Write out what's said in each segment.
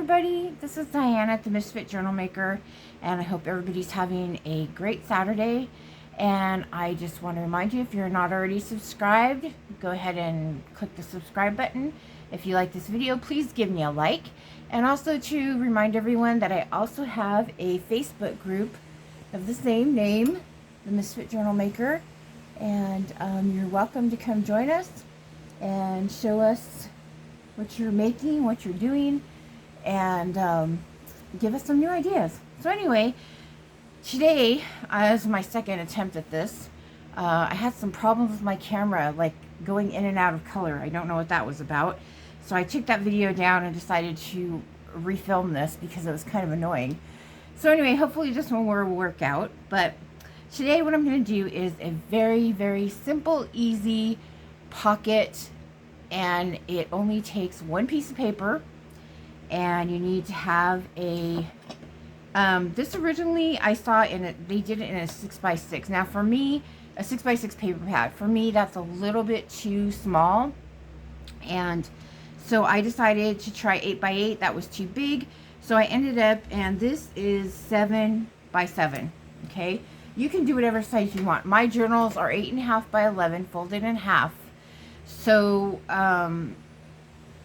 everybody, this is Diana at the Misfit Journal Maker, and I hope everybody's having a great Saturday. And I just want to remind you, if you're not already subscribed, go ahead and click the subscribe button. If you like this video, please give me a like. And also to remind everyone that I also have a Facebook group of the same name, the Misfit Journal Maker, and you're welcome to come join us and show us what you're making, what you're doing, and give us some new ideas. So anyway, today, as my second attempt at this, I had some problems with my camera, like going in and out of color. I don't know what that was about. So I took that video down and decided to refilm this because it was kind of annoying. So anyway, hopefully this one will work out. But today what I'm going to do is a very, very simple, easy pocket, and it only takes one piece of paper, and you need to have a this originally I saw in it, they did it in a 6x6. Now for me, a 6x6 paper pad, for me that's a little bit too small, and so I decided to try 8x8. That was too big, so I ended up, and this is 7x7. Okay, you can do whatever size you want. My journals are 8.5 by 11 folded in half. So,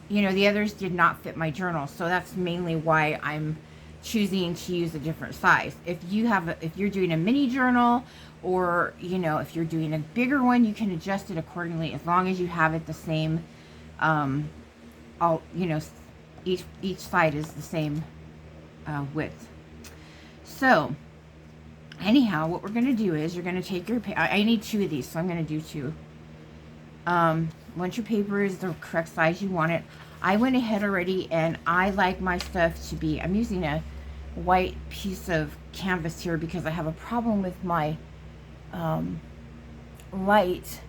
you know, the others did not fit my journal. So that's mainly why I'm choosing to use a different size. If you have, if you're doing a mini journal, or, you know, if you're doing a bigger one, you can adjust it accordingly as long as you have it the same, all, you know, each side is the same width. So, anyhow, what we're going to do is you're going to take your, I need 2 of these, so I'm going to do 2. Once your paper is the correct size you want it, I went ahead already, and I like my stuff to be, I'm using a white piece of canvas here because I have a problem with my light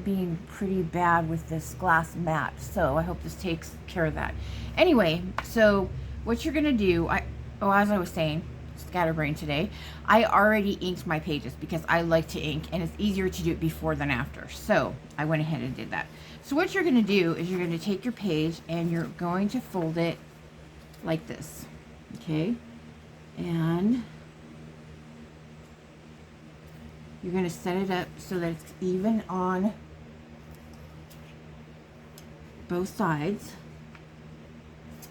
being pretty bad with this glass mat. So I hope this takes care of that. Anyway, so what you're going to do, as I was saying, scatterbrain today, I already inked my pages because I like to ink, and it's easier to do it before than after. So I went ahead and did that. So what you're going to do is you're going to take your page and you're going to fold it like this. Okay, and you're going to set it up so that it's even on both sides.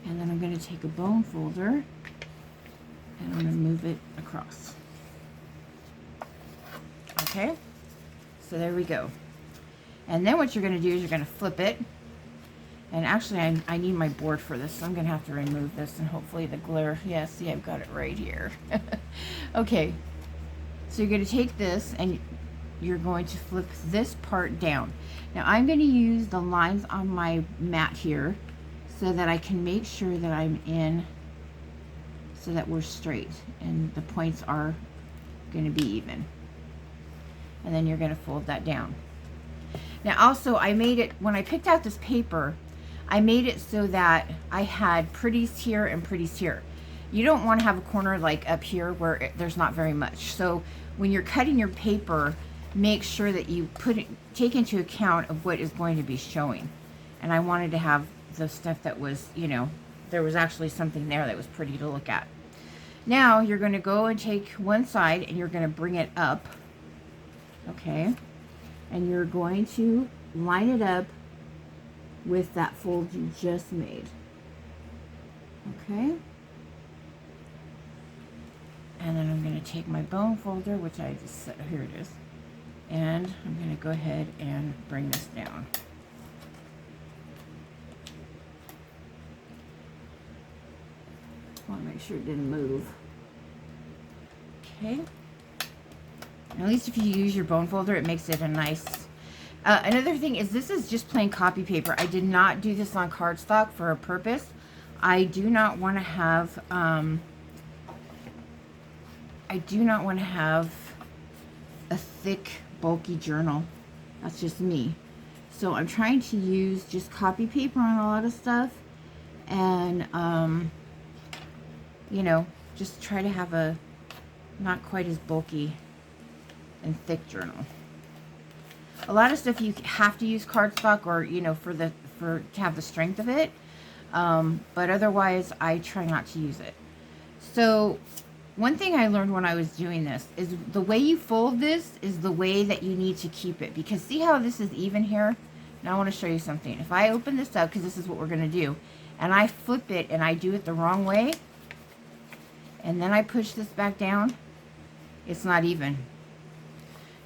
And then I'm going to take a bone folder and I'm going to move it across. Okay, so there we go. And then what you're going to do is you're going to flip it. And actually, I need my board for this, so I'm going to have to remove this, and hopefully the glare, yeah, see, I've got it right here. Okay, so you're going to take this and you're going to flip this part down. Now I'm going to use the lines on my mat here so that I can make sure that I'm in, so that we're straight and the points are going to be even. And then you're going to fold that down. Now also, I made it, when I picked out this paper, I made it so that I had pretties here and pretties here. You don't want to have a corner like up here where there's not very much. So when you're cutting your paper, make sure that you take into account of what is going to be showing. And I wanted to have the stuff that was, you know, there was actually something there that was pretty to look at. Now you're going to go and take one side and you're going to bring it up. Okay, and you're going to line it up with that fold you just made. Okay, and then I'm going to take my bone folder, which I just set, here it is, and I'm going to go ahead and bring this down. I want to make sure it didn't move. Okay. At least if you use your bone folder, it makes it a nice... another thing is, this is just plain copy paper. I did not do this on cardstock for a purpose. I do not want to have... I do not want to have a thick, bulky journal. That's just me. So I'm trying to use just copy paper on a lot of stuff. And, you know, just try to have a not quite as bulky and thick journal. A lot of stuff you have to use cardstock, or, you know, to have the strength of it. But otherwise, I try not to use it. So one thing I learned when I was doing this is the way you fold this is the way that you need to keep it. Because see how this is even here? Now I want to show you something. If I open this up, because this is what we're going to do, and I flip it and I do it the wrong way, and then I push this back down, it's not even.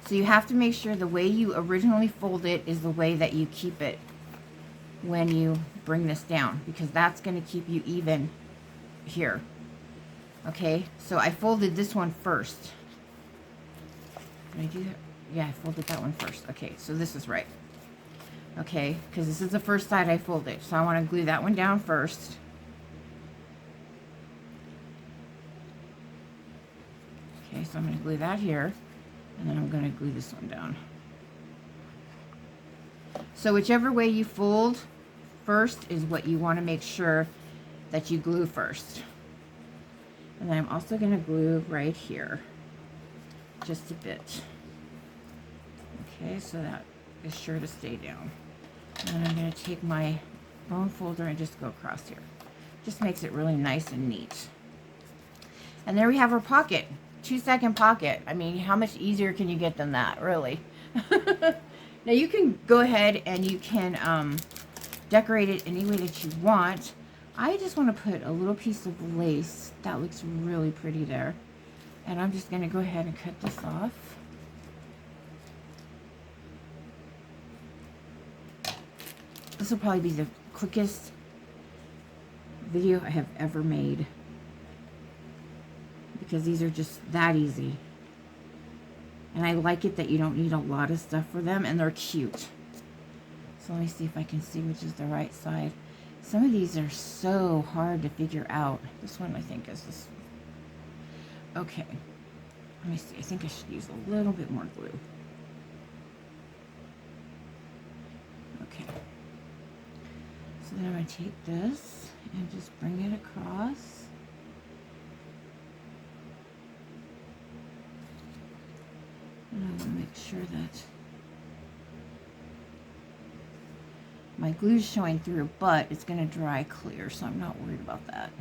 So you have to make sure the way you originally fold it is the way that you keep it when you bring this down, because that's going to keep you even here. Okay, so I folded this one first. Did I do that? Yeah, I folded that one first. Okay, so this is right. Okay, because this is the first side I folded. So I want to glue that one down first. Okay, so I'm going to glue that here. And then I'm going to glue this one down. So whichever way you fold first is what you want to make sure that you glue first. And then I'm also going to glue right here. Just a bit. Okay, so that is sure to stay down. And I'm going to take my bone folder and just go across here. Just makes it really nice and neat. And there we have our pocket. 2-second pocket. I mean, how much easier can you get than that, really? Now you can go ahead and you can decorate it any way that you want. I just want to put a little piece of lace. That looks really pretty there. And I'm just going to go ahead and cut this off. This will probably be the quickest video I have ever made, because these are just that easy. And I like it that you don't need a lot of stuff for them, and they're cute. So let me see if I can see which is the right side. Some of these are so hard to figure out. This one I think is this. Okay. Let me see. I think I should use a little bit more glue. Okay. So then I'm going to take this and just bring it across. And I'm going to make sure that my glue's showing through, but it's going to dry clear, so I'm not worried about that.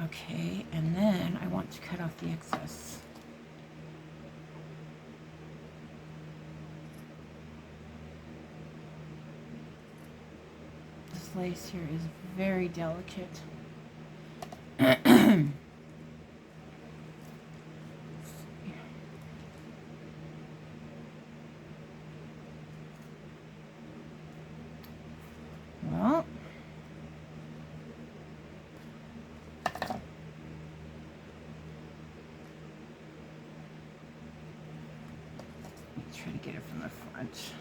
Okay, and then I want to cut off the excess. This lace here is very delicate. Well, let's try to get it from the front.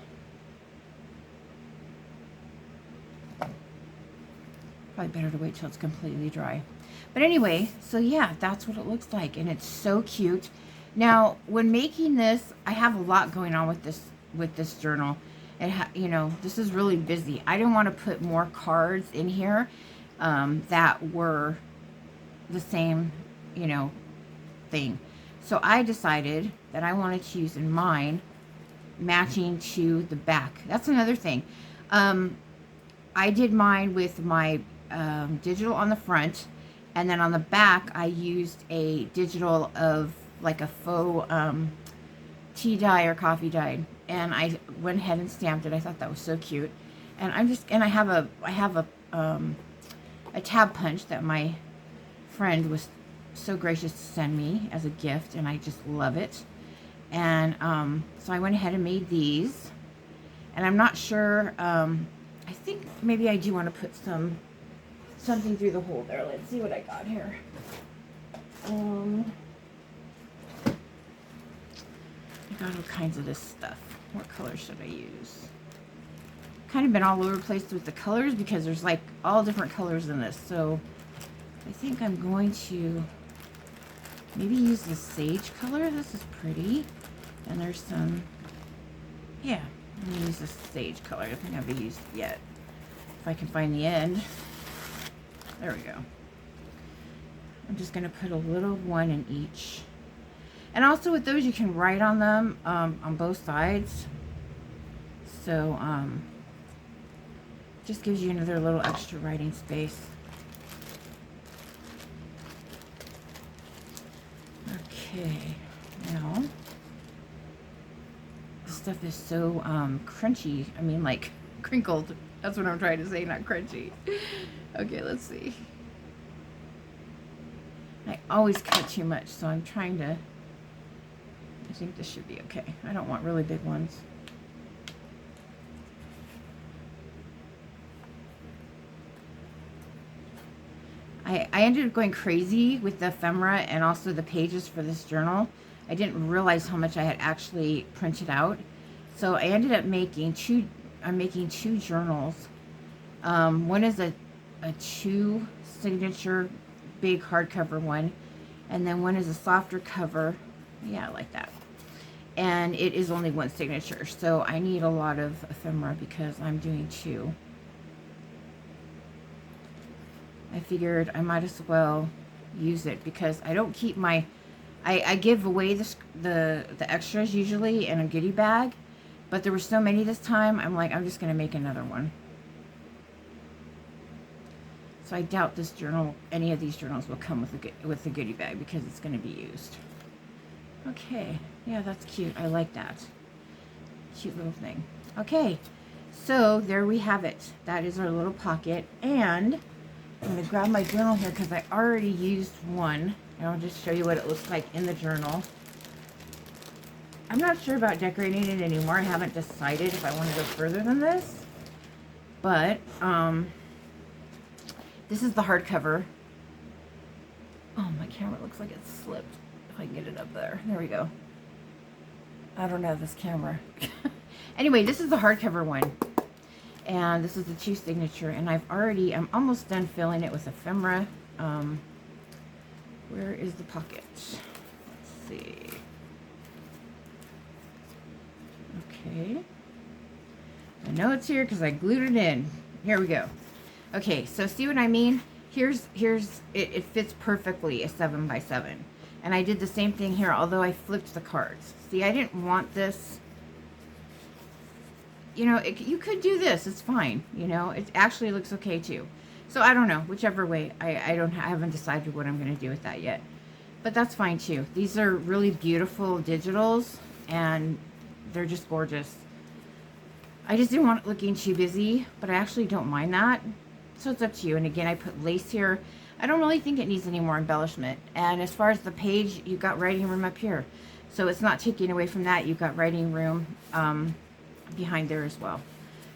Probably better to wait till it's completely dry. But anyway, so yeah, that's what it looks like, and it's so cute. Now, when making this, I have a lot going on with this journal. You know, this is really busy. I didn't want to put more cards in here that were the same, you know, thing. So I decided that I wanted to use in mine matching to the back. That's another thing. I did mine with my digital on the front, and then on the back I used a digital of like a faux tea dye or coffee dye, and I went ahead and stamped it. I thought that was so cute. And I have a tab punch that my friend was so gracious to send me as a gift, and I just love it. And so I went ahead and made these, and I'm not sure, I think maybe I do want to put something through the hole there. Let's see what I got here. I got all kinds of this stuff. What color should I use? Kind of been all over the place with the colors because there's like all different colors in this. So I think I'm going to maybe use the sage color. This is pretty. And there's some, yeah, I'm going to use the sage color. I don't think I've used it yet. If I can find the end. There we go. I'm just going to put a little one in each. And also with those, you can write on them on both sides. So Just gives you another little extra writing space. Okay, now this stuff is so crunchy. I mean, like crinkled. That's what I'm trying to say, not crunchy. Okay, let's see. I always cut too much, so I'm trying to. I think this should be okay. I don't want really big ones. I ended up going crazy with the ephemera and also the pages for this journal. I didn't realize how much I had actually printed out. So I ended up making two, I'm making two journals. One is a 2 signature big hardcover one. And then one is a softer cover. Yeah, like that. And it is only 1 signature. So I need a lot of ephemera because I'm doing 2. I figured I might as well use it because I don't keep my, I give away the extras usually in a goodie bag, but there were so many this time, I'm like, I'm just going to make another one. So I doubt this journal, any of these journals will come with a goodie bag because it's going to be used. Okay, yeah, that's cute. I like that. Cute little thing. Okay, so there we have it. That is our little pocket, and I'm going to grab my journal here because I already used one. And I'll just show you what it looks like in the journal. I'm not sure about decorating it anymore. I haven't decided if I want to go further than this. But, this is the hardcover. Oh, my camera looks like it slipped. If I can get it up there. There we go. I don't know this camera. Anyway, this is the hardcover one. And this is the 2 signature, and I'm almost done filling it with ephemera. Where is the pocket? Let's see. Okay. I know it's here because I glued it in. Here we go. Okay, so see what I mean? It fits perfectly a 7x7. And I did the same thing here, although I flipped the cards. See, I didn't want this. You know, you could do this. It's fine. You know, it actually looks okay too. So I don't know, whichever way. I haven't decided what I'm going to do with that yet. But that's fine too. These are really beautiful digitals, and they're just gorgeous. I just didn't want it looking too busy, but I actually don't mind that. So it's up to you. And again, I put lace here. I don't really think it needs any more embellishment. And as far as the page, you've got writing room up here. So it's not taking away from that. You've got writing room behind there as well.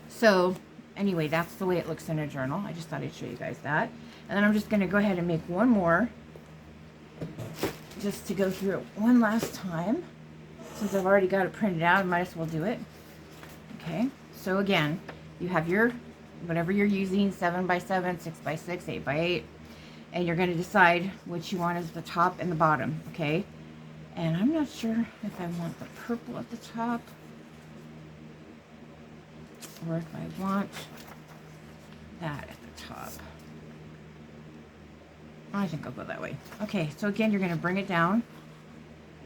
So anyway, that's the way it looks in a journal. I just thought I'd show you guys that. And then I'm just going to go ahead and make one more just to go through it one last time. Since I've already got it printed out, I might as well do it. Okay, so again, you have your, whatever you're using, 7x7, 6x6, 8x8, and you're going to decide what you want as the top and the bottom, okay? And I'm not sure if I want the purple at the top, or if I want that at the top. I think I'll go that way. Okay, so again, you're going to bring it down,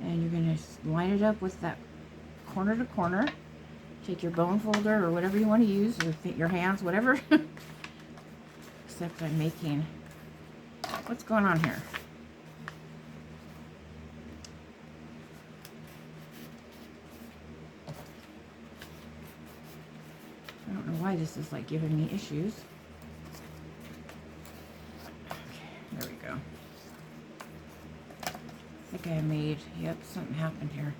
and you're going to line it up with that corner to corner. Take your bone folder or whatever you want to use, or fit your hands, whatever. Except I'm making, what's going on here? I don't know why this is like giving me issues. Okay, there we go. I think I made, yep, something happened here.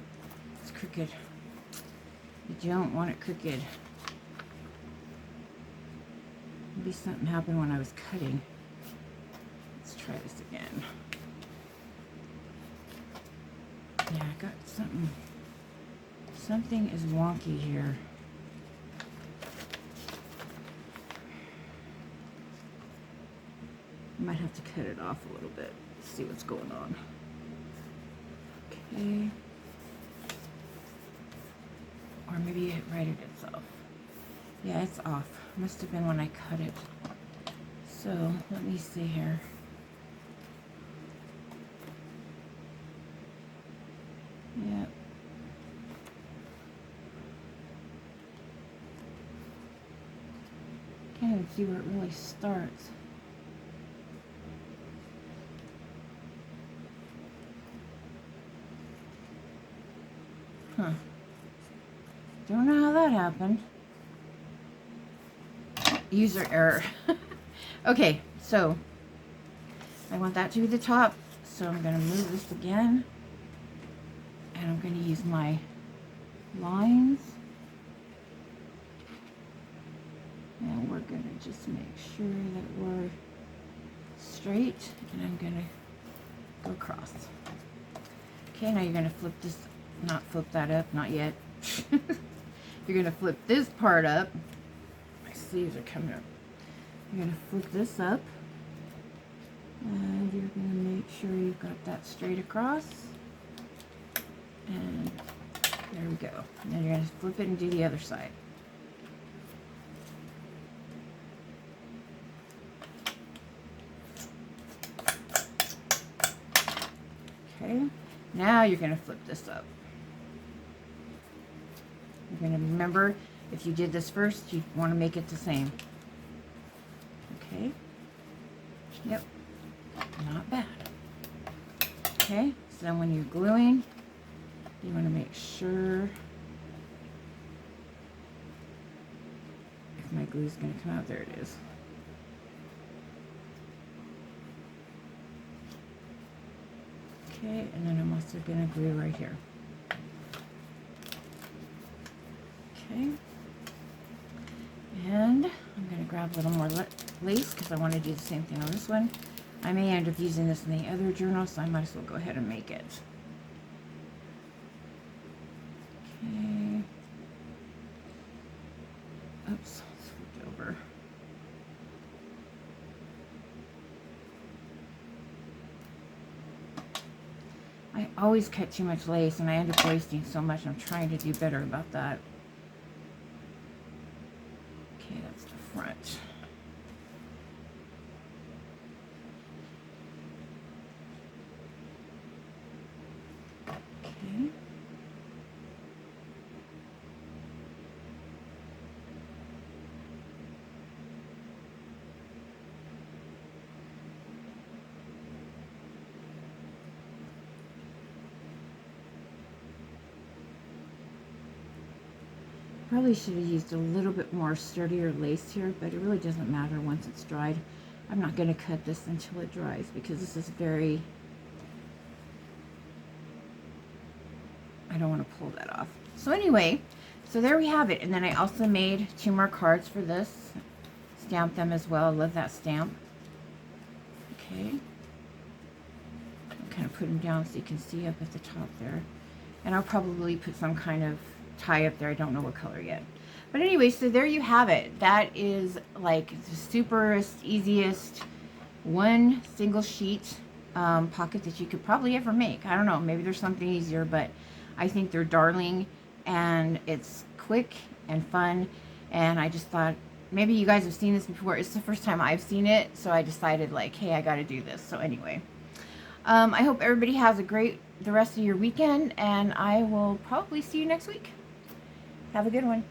It's crooked. You don't want it crooked. Maybe something happened when I was cutting. Let's try this again. Yeah, I got something. Something is wonky here. I might have to cut it off a little bit. See what's going on. Okay. Or maybe it righted itself. Yeah, it's off. Must have been when I cut it. So, let me see here. Yep. Kind see where it really starts. Huh. Don't know how that happened. User error. Okay, so I want that to be the top, so I'm going to move this again, and I'm going to use my lines, and we're going to just make sure that we're straight, and I'm going to go across. Okay, now you're going to flip this, not flip that up, not yet. You're going to flip this part up. My sleeves are coming up. You're going to flip this up, and you're going to make sure you've got that straight across, and there we go. And then you're going to flip it and do the other side. Okay, now you're going to flip this up. You're going to remember, if you did this first, you want to make it the same. Okay. Yep. Not bad. Okay, so then when you're gluing, you want to make sure if my glue is going to come out. There it is. Okay, and then I'm also going to glue right here. Okay, and I'm going to grab a little more lace because I want to do the same thing on this one. I may end up using this in the other journal, so I might as well go ahead and make it. Okay. Oops, switch over. I always cut too much lace and I end up wasting so much. I'm trying to do better about that. Okay, that's the front. Okay. Probably should have used a little bit more sturdier lace here, but it really doesn't matter once it's dried. I'm not going to cut this until it dries because this is very, I don't want to pull that off. So anyway, so there we have it. And then I also made 2 more cards for this. Stamped them as well. I love that stamp. Okay. I'll kind of put them down so you can see up at the top there. And I'll probably put some kind of tie up there. I don't know what color yet. But anyway, so there you have it. That is like the superest, easiest one single sheet pocket that you could probably ever make. I don't know, maybe there's something easier, but I think they're darling, and it's quick and fun. And I just thought, maybe you guys have seen this before. It's the first time I've seen it, so I decided like, hey, I got to do this. So anyway, I hope everybody has the rest of your weekend, and I will probably see you next week. Have a good one.